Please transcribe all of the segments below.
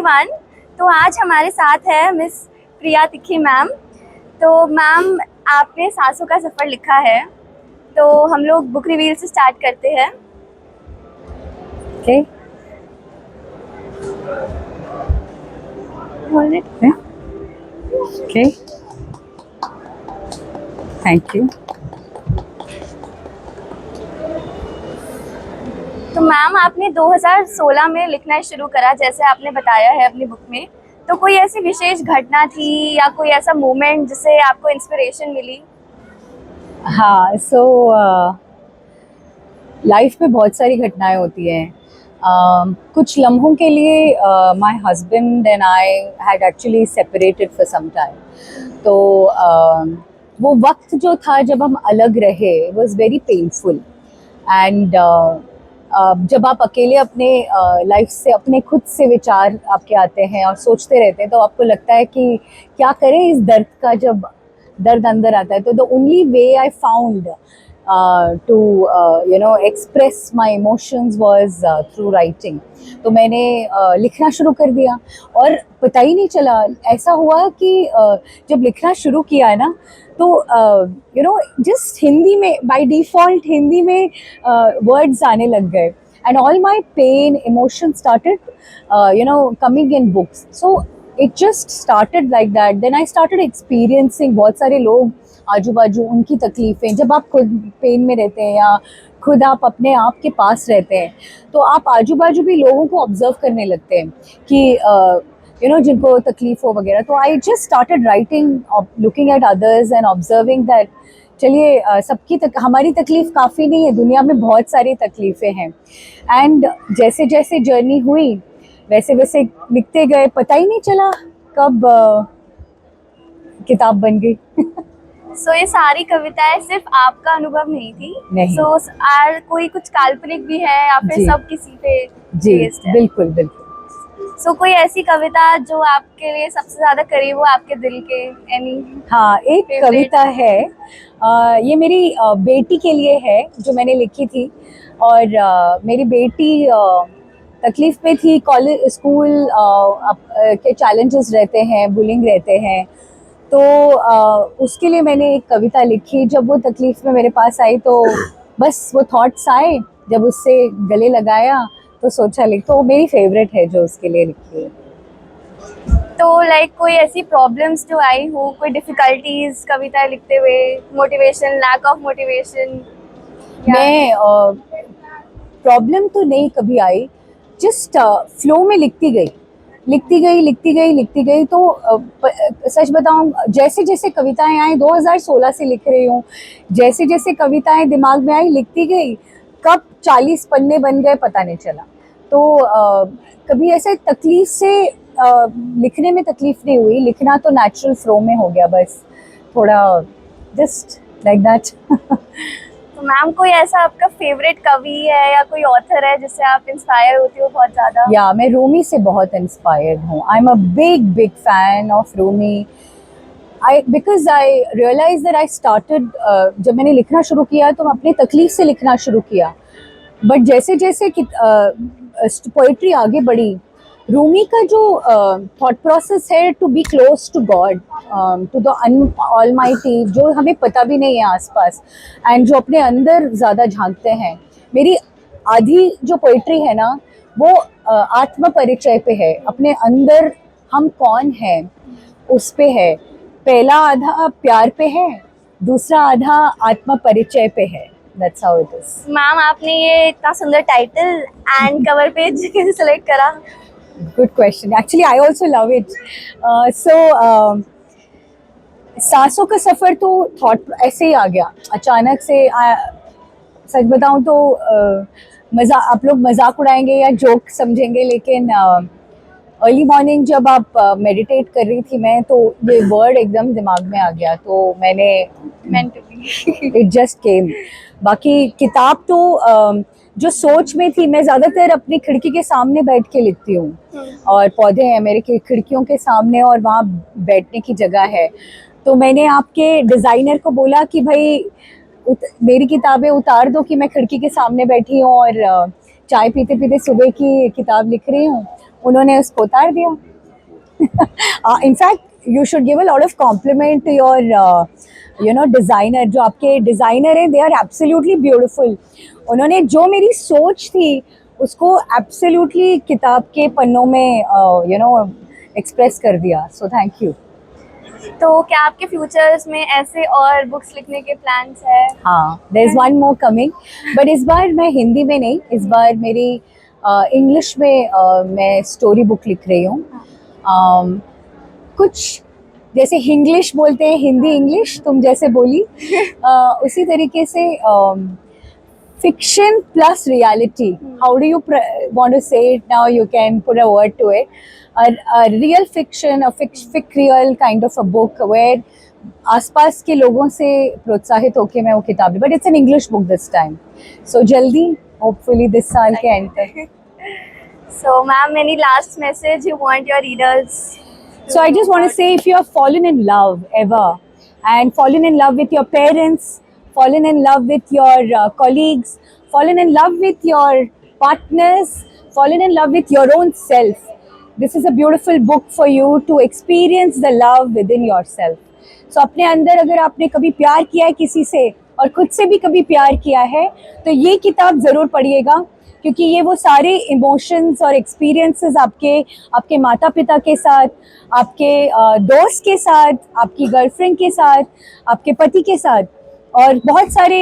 Everyone. तो आज हमारे साथ है मिस प्रिया तिखी मैम। तो मैम, आपने सासों का सफ़र लिखा है, तो हम लोग बुक रिवील से स्टार्ट करते हैं। Okay. Hold it. Okay. Thank you. तो मैम, आपने 2016 में लिखना शुरू करा, जैसे आपने बताया है अपनी बुक में। तो कोई ऐसी विशेष घटना थी या कोई ऐसा मोमेंट जिससे आपको इंस्पिरेशन मिली? हाँ, लाइफ में बहुत सारी घटनाएं होती हैं। कुछ लम्हों के लिए my husband and I had actually separated for some time. तो वो वक्त जो था जब हम अलग रहे वाज वेरी पेनफुल। एंड जब आप अकेले अपने लाइफ से, अपने खुद से विचार आपके आते हैं और सोचते रहते हैं, तो आपको लगता है कि क्या करें इस दर्द का। जब दर्द अंदर आता है तो the only way I found to express my emotions was through writing. तो मैंने लिखना शुरू कर दिया और पता ही नहीं चला। ऐसा हुआ कि जब लिखना शुरू किया है ना, तो जस्ट हिंदी में बाय डिफ़ॉल्ट हिंदी में वर्ड्स आने लग गए, and all my pen emotion started coming in books. So it just started like that. Then I started experiencing बहुत सारे लोग आजू बाजू, उनकी तकलीफ़ें। जब आप खुद पेन में रहते हैं या खुद आप अपने आप के पास रहते हैं, तो आप आजू बाजू भी लोगों को ऑब्जर्व करने लगते हैं कि जिनको तकलीफ हो वगैरह। तो I just started writing, looking at others and observing that चलिए सबकी हमारी तकलीफ़ काफ़ी नहीं है, दुनिया में बहुत सारी तकलीफ़ें हैं। एंड जैसे जैसे जर्नी हुई वैसे वैसे लिखते गए, पता ही नहीं चला कब किताब बन गई। सो ये सारी कविताएं सिर्फ आपका अनुभव नहीं थी? नहीं। कोई कुछ काल्पनिक भी है या फिर जी। सब किसी पे जी, बेस्ड है? बिल्कुल बिल्कुल। कोई ऐसी कविता जो आपके लिए सबसे ज्यादा करीब हो आपके दिल के? एनी? हाँ, एक Favorite? कविता है, ये मेरी बेटी के लिए है जो मैंने लिखी थी। और मेरी बेटी तकलीफ में थी। कॉलेज स्कूल के चैलेंजेस रहते हैं, बुलिंग रहते हैं। तो उसके लिए मैंने एक कविता लिखी। जब वो तकलीफ में मेरे पास आई तो बस वो थॉट्स आए, जब उससे गले लगाया तो सोचा लिख। तो मेरी फेवरेट है जो उसके लिए लिखी है। तो कोई ऐसी प्रॉब्लम्स जो आई हो, कोई डिफिकल्टीज कविता लिखते हुए, मोटिवेशन, लैक ऑफ मोटिवेशन? मैं प्रॉब्लम तो नहीं कभी आई, जस्ट फ्लो में लिखती गई। तो सच बताऊं, जैसे जैसे कविताएं आई, 2016 से लिख रही हूँ, जैसे जैसे कविताएं दिमाग में आई लिखती गई, कब 40 पन्ने बन गए पता नहीं चला। तो कभी ऐसे तकलीफ से लिखने में तकलीफ नहीं हुई। लिखना तो नेचुरल फ्लो में हो गया, बस थोड़ा जस्ट लाइक दैट। तो मैम, कोई ऐसा आपका फेवरेट कवि है या कोई ऑथर है जिससे आप इंस्पायर होती हो बहुत ज्यादा? या मैं रूमी से बहुत इंस्पायर्ड हूँ। I am a big fan of Rumi. Because I realise that I started, जब मैंने लिखना शुरू किया तो मैं अपनी तकलीफ से लिखना शुरू किया। बट जैसे जैसे पोइट्री आगे बढ़ी, रूमी का जो थॉट प्रोसेस है to be close to God, to the almighty, जो हमें पता भी नहीं है आसपास, एंड जो अपने अंदर ज़्यादा झांकते हैं। मेरी आधी जो पोइट्री है ना, वो आत्म परिचय पे है, अपने अंदर हम कौन हैं उस पे है। पहला आधा प्यार पे है, दूसरा आधा आत्म परिचय पे है। That's how it is. Ma'am, आपने ये इतना सुंदर टाइटल एंड कवर पेज कैसे सेलेक्ट करा? Good question. Actually, I also love it. सासों का सफ़र तो थॉट ऐसे ही आ गया अचानक से। सच बताऊं तो आप लोग मजाक उड़ाएंगे या जोक समझेंगे, लेकिन अर्ली मॉर्निंग जब आप मेडिटेट कर रही थी मैं, तो ये वर्ड एकदम दिमाग में आ गया, तो मैंने meant to be. It just came. बाकी किताब तो जो सोच में थी, मैं ज़्यादातर अपनी खिड़की के सामने बैठ के लिखती हूँ, और पौधे हैं मेरे खिड़कियों के सामने और वहाँ बैठने की जगह है। तो मैंने आपके डिज़ाइनर को बोला कि भाई मेरी किताबें उतार दो कि मैं खिड़की के सामने बैठी हूँ और चाय पीते पीते सुबह की किताब लिख रही हूँ, उन्होंने उसको उतार दिया. In fact, you should give a lot of compliment to your designer. जो आपके डिज़ाइनर हैं, they are absolutely beautiful. उन्होंने जो मेरी सोच थी उसको absolutely किताब के पन्नों में एक्सप्रेस कर दिया. So thank you. तो क्या आपके फ्यूचर्स में ऐसे और बुक्स लिखने के प्लान्स है? हाँ, there is one more coming. But इस बार मैं हिंदी में नहीं, इस बार मेरी इंग्लिश में मैं स्टोरी बुक लिख रही हूँ. कुछ जैसे हिंग्लिश बोलते हैं, हिंदी इंग्लिश तुम जैसे बोली, उसी तरीके से fiction plus reality. How do you want to say it now? You can put a word to it. A real fiction, a fic real kind of a book where आसपास के लोगों से प्रोत्साहित होके मैं वो किताब, but it's an English book this time. So जल्दी, hopefully this साल के end तक. So ma'am, any last message you want your readers? So I just want to say, if you have fallen in love ever, and fallen in love with your parents, fallen in love with your colleagues, fallen in love with your partners, fallen in love with your own self, this is a beautiful book for you to experience the love within yourself. So अपने अंदर अगर आपने कभी प्यार किया है किसी से और खुद से भी कभी प्यार किया है, तो ये किताब ज़रूर पढ़िएगा, क्योंकि ये वो सारे इमोशंस और एक्सपीरियंसेस आपके माता पिता के साथ, आपके दोस्त के साथ, आपकी गर्लफ्रेंड के साथ, आपके पति के साथ, और बहुत सारे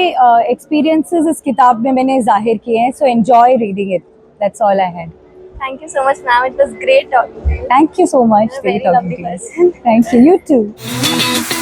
एक्सपीरियंसेस इस किताब में मैंने जाहिर किए हैं. So enjoy reading it. That's all I had. Thank you so much, ma'am. It was great talking to you. Thank you so much. You're a very Great talking lovely to you. person. Thank you. You too.